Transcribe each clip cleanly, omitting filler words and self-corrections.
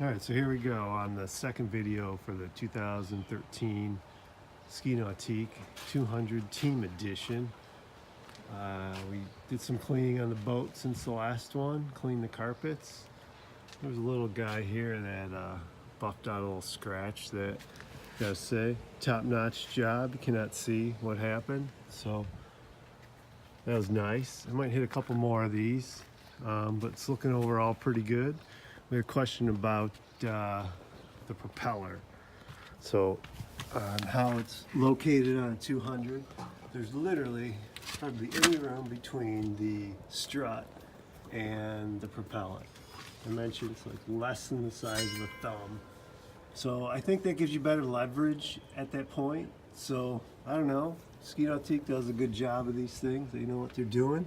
Alright, so here we go on the second video for the 2013 Ski Nautique 200 Team Edition. We did some cleaning on the boat since the last one, cleaned the carpets. There's a little guy here that buffed out a little scratch that, gotta say, top-notch job. You cannot see what happened, so that was nice. I might hit a couple more of these, but it's looking overall pretty good. We had a question about the propeller. So on how it's located on a 200, there's literally hardly any room between the strut and the propeller. I mentioned it's like less than the size of a thumb. So I think that gives you better leverage at that point. So I don't know, Ski Nautique does a good job of these things. They know what they're doing.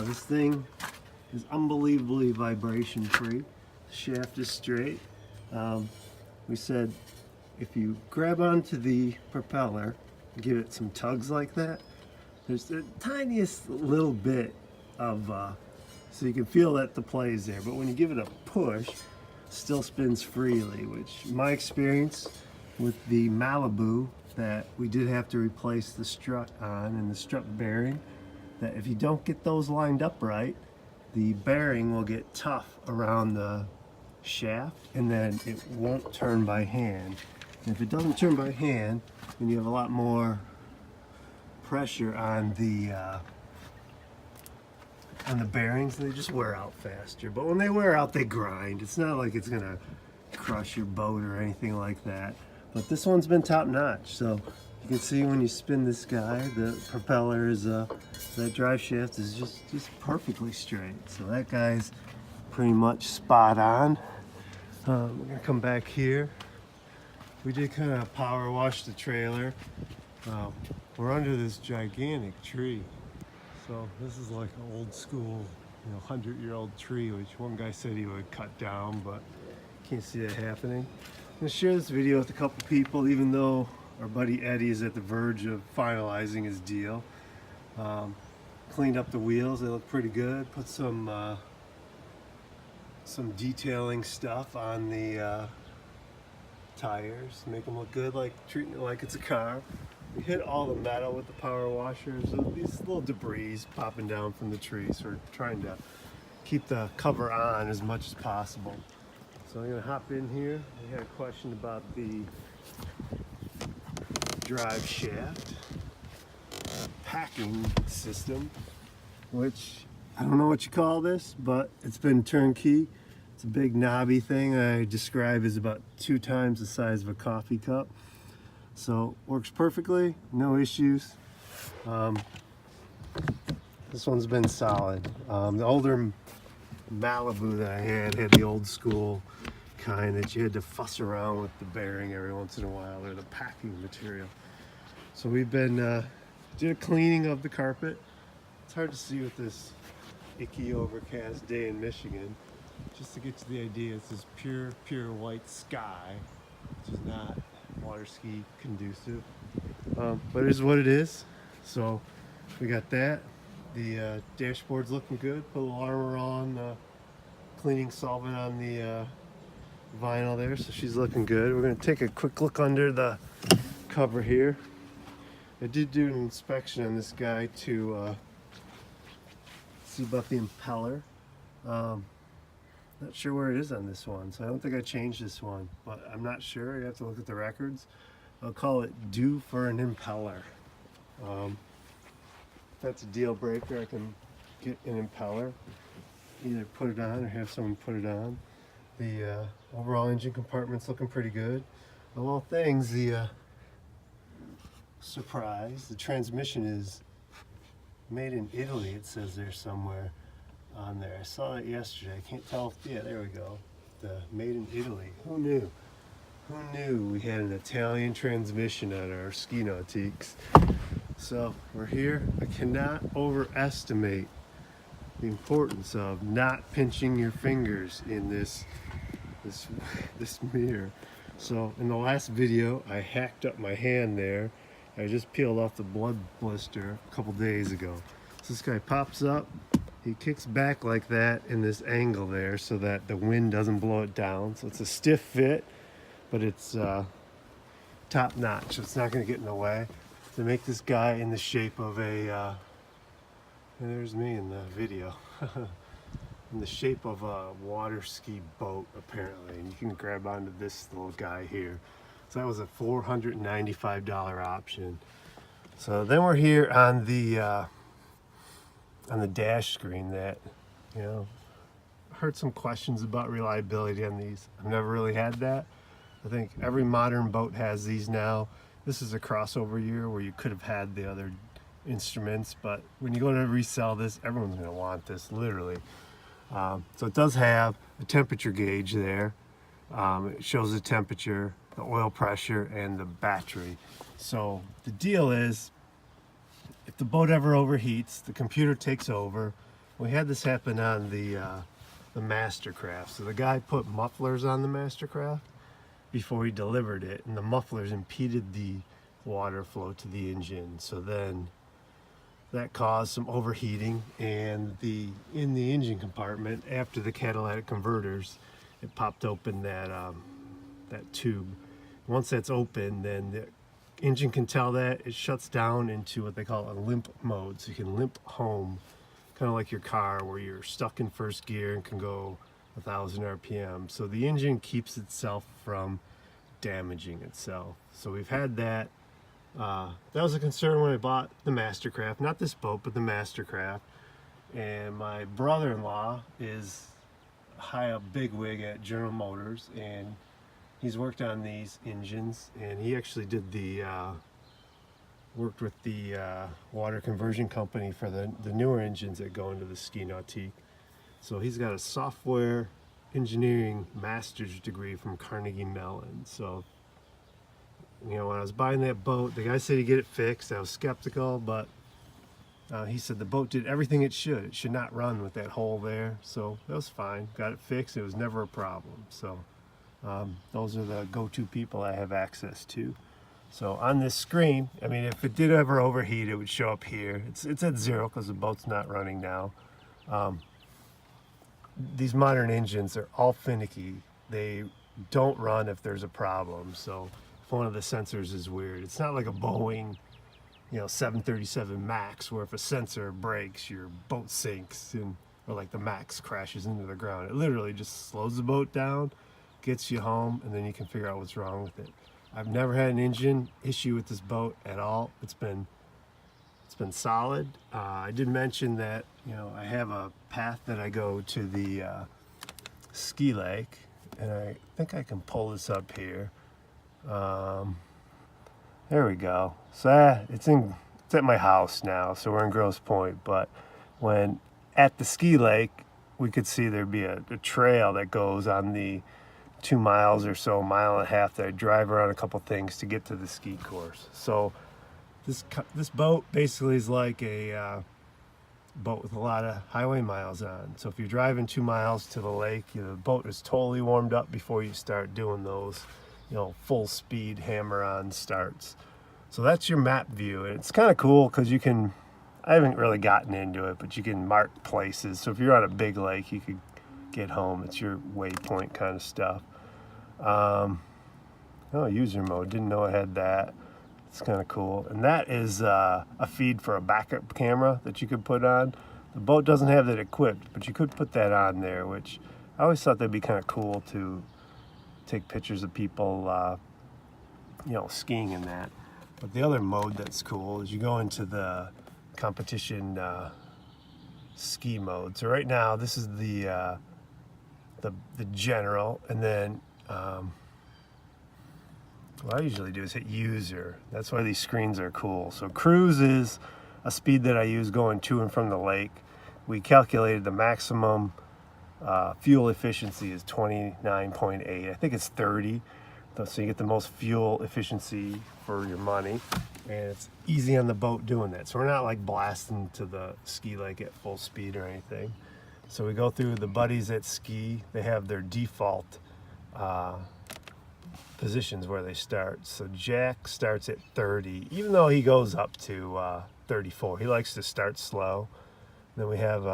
This thing is unbelievably vibration free. The shaft is straight. We said if you grab onto the propeller, give it some tugs like that, there's the tiniest little bit of, so you can feel that the play is there, but when you give it a push, it still spins freely, which my experience with the Malibu that we did have to replace the strut on and the strut bearing, that if you don't get those lined up right, the bearing will get tough around the shaft and then it won't turn by hand. And if it doesn't turn by hand, then you have a lot more pressure on the bearings and they just wear out faster. But when they wear out, they grind. It's not like it's gonna crush your boat or anything like that. But this one's been top notch. So you can see when you spin this guy, the propeller is that drive shaft is just perfectly straight. So that guy's pretty much spot on. We're gonna come back here. We did kind of power wash the trailer. We're under this gigantic tree. So this is like an old school, 100-year-old tree, which one guy said he would cut down, but can't see that happening. I'm gonna share this video with a couple people, even though our buddy Eddie is at the verge of finalizing his deal. Cleaned up the wheels, they look pretty good. Put some detailing stuff on the tires, make them look good, like treating it like it's a car. We hit all the metal with the power washers. So these little debris popping down from the tree, so we're trying to keep the cover on as much as possible. So I'm gonna hop in here. We had a question about the drive shaft packing system, which I don't know what you call this, but it's been turnkey. It's a big knobby thing I describe as about 2 times the size of a coffee cup. So works perfectly, no issues. This one's been solid. The older Malibu that I had the old school kind that you had to fuss around with the bearing every once in a while, or the packing material. So we've been did a cleaning of the carpet. It's hard to see with this icky overcast day in Michigan. Just to get to the idea, it's this pure white sky, which is not water ski conducive, but it is what it is. So we got that. The dashboard's looking good. Put a little armor on, cleaning solvent on the vinyl there, so she's looking good. We're going to take a quick look under the cover here. I did do an inspection on this guy to see about the impeller. Not sure where it is on this one, so I don't think I changed this one, but I'm not sure. You have to look at the records. I'll call it due for an impeller. If that's a deal breaker, I can get an impeller, either put it on or have someone put it on. The overall engine compartment's looking pretty good. Of all things, the surprise, the transmission is made in Italy, it says there somewhere on there. I saw that yesterday. I can't tell if, yeah, there we go. The made in Italy. Who knew? Who knew we had an Italian transmission on our Ski Nautiques? So we're here. I cannot overestimate the importance of not pinching your fingers in this mirror. So in the last video, I hacked up my hand there. I just peeled off the blood blister a couple days ago. So this guy pops up. he kicks back like that in this angle there so that the wind doesn't blow it down. So it's a stiff fit, but it's top notch. So it's not going to get in the way. To make this guy in the shape of a, there's me in the video, in the shape of a water ski boat apparently. And you can grab onto this little guy here. So that was a $495 option. So then we're here on the dash screen that, you know, heard some questions about reliability on these. I've never really had that. I think every modern boat has these now. This is a crossover year where you could have had the other instruments, but when you go to resell this, everyone's going to want this, literally. So it does have a temperature gauge there. It shows the temperature, the oil pressure, and the battery. So the deal is, if the boat ever overheats, the computer takes over. We had this happen on the Mastercraft. So the guy put mufflers on the Mastercraft before he delivered it, and the mufflers impeded the water flow to the engine. So then that caused some overheating, and in the engine compartment, after the catalytic converters, it popped open that tube. Once that's open, then the engine can tell that. It shuts down into what they call a limp mode, so you can limp home, kind of like your car where you're stuck in first gear and can go 1,000 RPM. So the engine keeps itself from damaging itself. So we've had that. That was a concern when I bought the Mastercraft, not this boat, but the Mastercraft. And my brother-in-law is high up bigwig at General Motors, and he's worked on these engines, and he actually did worked with the water conversion company for the newer engines that go into the ski Nautique. So he's got a software engineering master's degree from Carnegie Mellon. So, you know, when I was buying that boat, the guy said he'd get it fixed. I was skeptical, but he said the boat did everything it should. It should not run with that hole there. So that was fine. Got it fixed. It was never a problem. So those are the go-to people I have access to. So on this screen, I mean, if it did ever overheat, it would show up here. It's at 0 because the boat's not running now. These modern engines are all finicky. They don't run if there's a problem. So if one of the sensors is weird, it's not like a Boeing, you know, 737 Max, where if a sensor breaks, your boat sinks, or like the Max crashes into the ground. It literally just slows the boat down, gets you home, and then you can figure out what's wrong with it. I've never had an engine issue with this boat at all. It's been solid. I did mention that, you know, I have a path that I go to the ski lake, and I think I can pull this up here. There we go. So it's at my house now, so we're in Grosse Pointe. But when at the ski lake, we could see there'd be a trail that goes on the 2 miles or so, mile and a half, that I drive around a couple things to get to the ski course. So this boat basically is like a boat with a lot of highway miles on. So if you're driving 2 miles to the lake, you know, the boat is totally warmed up before you start doing those, you know, full speed hammer-on starts. So that's your map view, and it's kind of cool because you can, I haven't really gotten into it, but you can mark places. So if you're on a big lake, you could get home. It's your waypoint kind of stuff. Oh, user mode, didn't know I had that. It's kind of cool. And that is a feed for a backup camera that you could put on. The boat doesn't have that equipped, but you could put that on there, which I always thought that'd be kind of cool to take pictures of people, you know, skiing in that. But the other mode that's cool is you go into the competition ski mode. So right now, this is the general, and then what I usually do is hit user. That's why these screens are cool. So cruise is a speed that I use going to and from the lake. We calculated the maximum fuel efficiency is 29.8. I think it's 30. So you get the most fuel efficiency for your money, and it's easy on the boat doing that. So we're not like blasting to the ski lake at full speed or anything. So we go through the buddies that ski. They have their default positions where they start. So Jack starts at 30, even though he goes up to 34. He likes to start slow. then we have,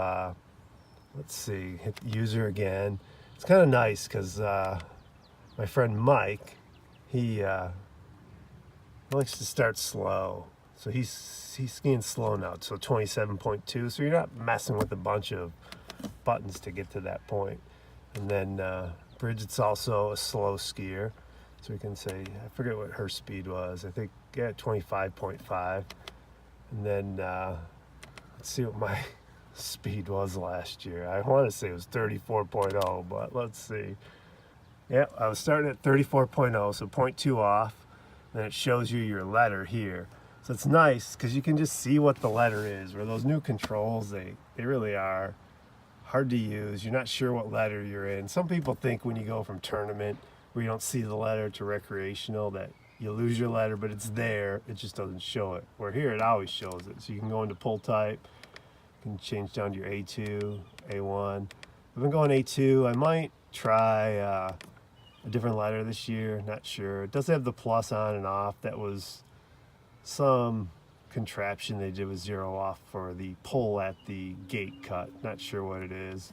let's see, hit user again. It's kind of nice because my friend Mike, he likes to start slow. So he's skiing slow now, so 27.2. So you're not messing with a bunch of buttons to get to that point. And then Bridget's also a slow skier. So we can say, I forget what her speed was. I think, yeah, 25.5. And then let's see what my speed was last year. I want to say it was 34.0, but let's see. Yeah, I was starting at 34.0, so 0.2 off. Then it shows you your letter here. So it's nice because you can just see what the letter is. Where those new controls, they really are hard to use. You're not sure what letter you're in. Some people think when you go from tournament where you don't see the letter to recreational that you lose your letter, but it's there, it just doesn't show it. Where here it always shows it. So you can go into pull type, you can change down to your A2, A1. I've been going A2. I might try a different letter this year, not sure. It does have the plus on and off. That was some contraption they did with 0 off for the pull at the gate cut. Not sure what it is.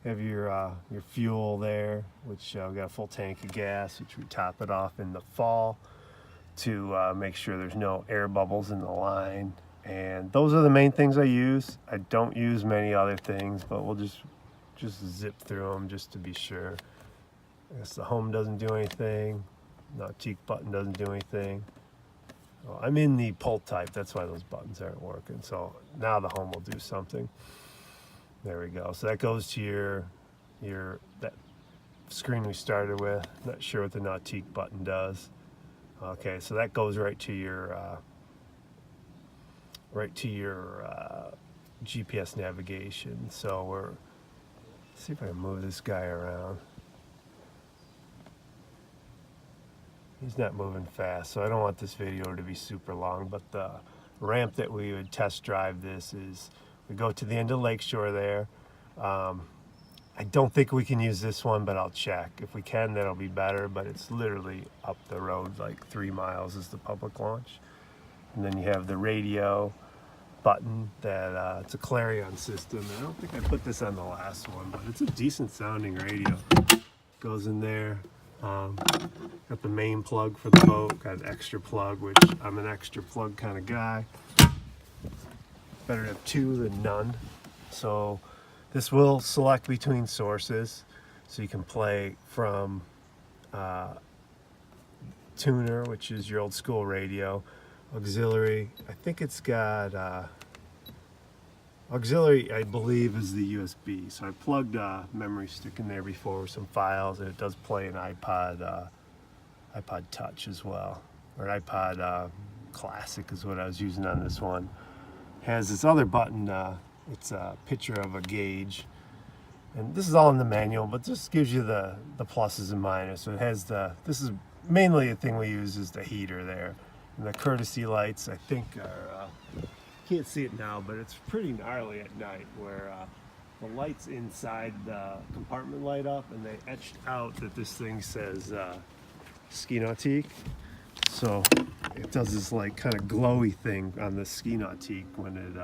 You have your fuel there, which we got a full tank of gas, which we top it off in the fall to make sure there's no air bubbles in the line. And those are the main things I use. I don't use many other things, but we'll just zip through them just to be sure. I guess the home doesn't do anything. Nautique button doesn't do anything. Well, I'm in the pull type, that's why those buttons aren't working. So now the home will do something. There we go. So that goes to that screen we started with. Not sure what the Nautique button does. Okay, so that goes right to your GPS navigation. So let's see if I can move this guy around. He's not moving fast, so I don't want this video to be super long, but the ramp that we would test drive this is, we go to the end of Lakeshore there. I don't think we can use this one, but I'll check. If we can, that'll be better, but it's literally up the road, like 3 miles is the public launch. And then you have the radio button that it's a Clarion system. I don't think I put this on the last one, but it's a decent sounding radio. Goes in there. Got the main plug for the boat, got an extra plug, which I'm an extra plug kind of guy. Better to have 2 than none. So this will select between sources, so you can play from tuner, which is your old school radio, auxiliary. I think it's got auxiliary, I believe, is the USB. So I plugged a memory stick in there before with some files, and it does play an iPod Touch as well, or an iPod Classic is what I was using on this one. Has this other button. It's a picture of a gauge, and this is all in the manual, but this gives you the pluses and minuses. So it has this is mainly the thing we use is the heater there, and the courtesy lights I think are. Can't see it now, but it's pretty gnarly at night where the lights inside the compartment light up, and they etched out that this thing says Ski Nautique. So it does this like kind of glowy thing on the Ski Nautique when it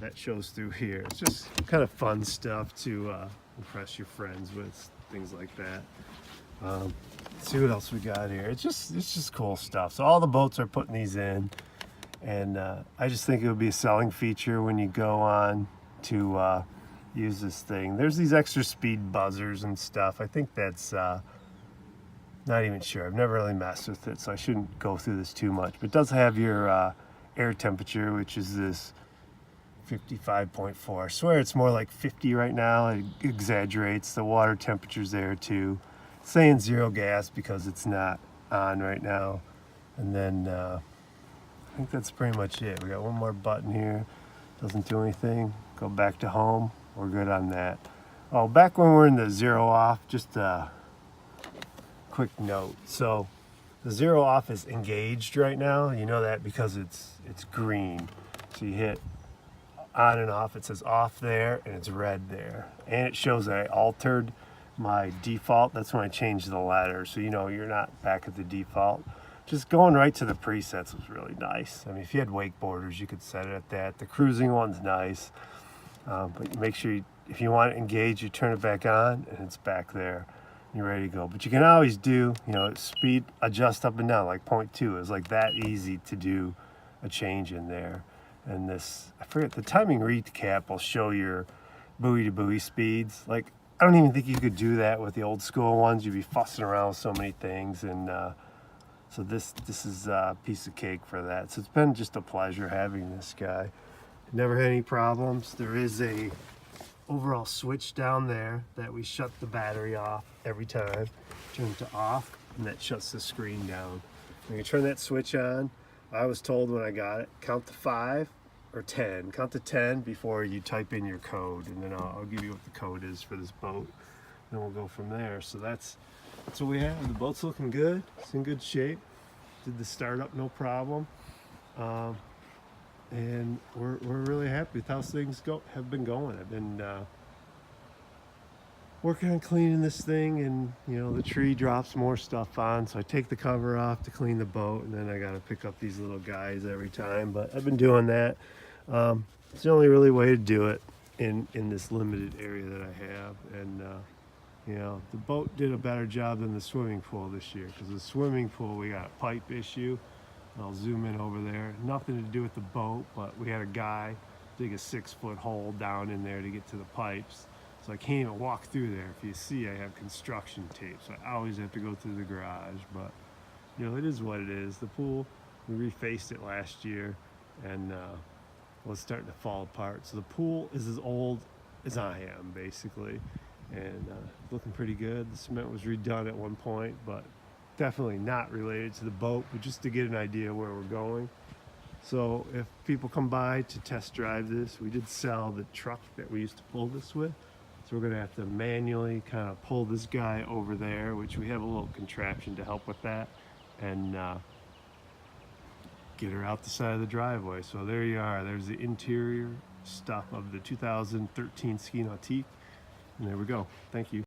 that shows through here. It's just kind of fun stuff to impress your friends with, things like that. Let's see what else we got here. It's just cool stuff. So all the boats are putting these in. And I just think it would be a selling feature when you go on to use this thing. There's these extra speed buzzers and stuff. I think that's not even sure. I've never really messed with it, so I shouldn't go through this too much. But it does have your air temperature, which is this 55.4. I swear it's more like 50 right now. It exaggerates. The water temperature's there too. It's saying 0 gas because it's not on right now. And then I think that's pretty much it. We got one more button here. Doesn't do anything. Go back to home. We're good on that. Oh, back when we're in the 0 off, just a quick note. So the 0 off is engaged right now. You know that because it's green. So you hit on and off. It says off there and it's red there. And it shows that I altered my default. That's when I changed the ladder. So you know you're not back at the default. Just going right to the presets was really nice. I mean, if you had wakeboarders, you could set it at that. The cruising one's nice. But make sure if you want it engaged, you turn it back on and it's back there. You're ready to go. But you can always do, speed adjust up and down, like 0.2 is like that easy to do a change in there. And this, I forget, the timing recap will show your buoy to buoy speeds. Like, I don't even think you could do that with the old school ones. You'd be fussing around with so many things. And so this is a piece of cake for that. So it's been just a pleasure having this guy. Never had any problems. There is a overall switch down there that we shut the battery off every time. Turn it to off, and that shuts the screen down. When you turn that switch on, I was told when I got it, count to 5 or 10. Count to 10 before you type in your code, and then I'll give you what the code is for this boat, and we'll go from there. So that's what we have. The boat's looking good. It's in good shape. Did the startup no problem. And we're really happy with how things have been going. I've been working on cleaning this thing, and the tree drops more stuff on, so I take the cover off to clean the boat, and then I got to pick up these little guys every time. But I've been doing that. It's the only really way to do it in this limited area that I have. And the boat did a better job than the swimming pool this year, because the swimming pool, we got a pipe issue. I'll zoom in over there. Nothing to do with the boat, but we had a guy dig a 6-foot hole down in there to get to the pipes. So I can't even walk through there. If you see, I have construction tape, so I always have to go through the garage. But it is what it is. The pool, we refaced it last year, and was starting to fall apart. So the pool is as old as I am, basically, and looking pretty good. The cement was redone at one point, but definitely not related to the boat, but just to get an idea where we're going. So if people come by to test drive this, we did sell the truck that we used to pull this with. So we're gonna have to manually kind of pull this guy over there, which we have a little contraption to help with that, and get her out the side of the driveway. So there you are. There's the interior stuff of the 2013 Nautique. And there we go. Thank you.